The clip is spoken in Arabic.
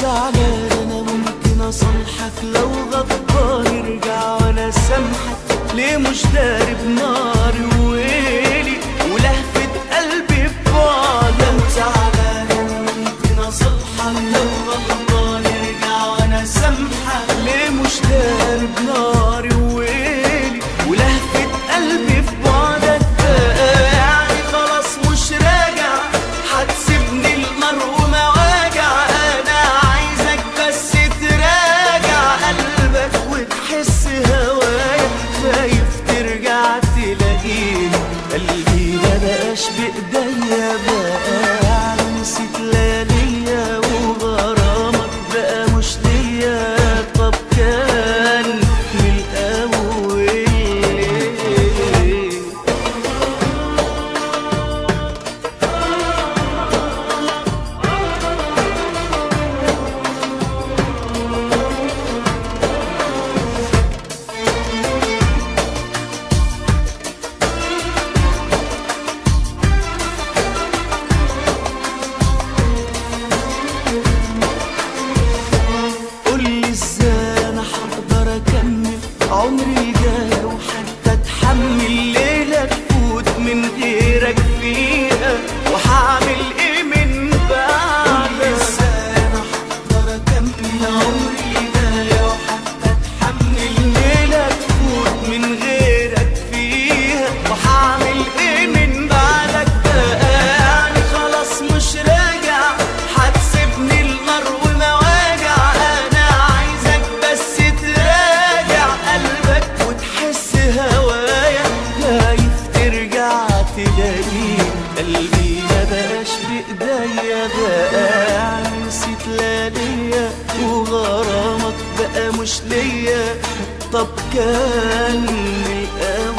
زعلان انا ممكن اصالحك، لو غضبان ارجع وانا سامحك. ليه مش داري بناري وويلي ولهفة قلبي ببعدك؟ لو زعلان انا ممكن اصالحك، لو غضبان ارجع وانا سامحك. ليه مش داري بناري وويلي ولهفة قلبي في بعدك؟ يعني خلاص مش راجع، هتسيبني النار ومواجع. انا عايزك بس تراجع قلبك وتحس هوايا، خايف ترجع تلاقيني قلبي مبقاش بايديا بقى. نسيت لياليا وغرامك بقى مش ليا. طب كان من الاول عمري الجاي وحتى اتحمل ليلة تفوت من غيرك فيها، وهعمل ايه من بعدك؟ ازاي انا هقدر اكمل عمري الجاي وحتى اتحمل ليلة تفوت من غيرك فيها، وهعمل ايه من بعدك بقى؟ يعني خلاص مش راجع، هتسيبني النار ومواجع. انا عايزك بس تراجع قلبك وتحس هوايا، خايف ترجع تلاقيني قلبي مبقاش بايديا بقى. نسيت لياليا وغرامك بقى مش ليا. طب كان من الأول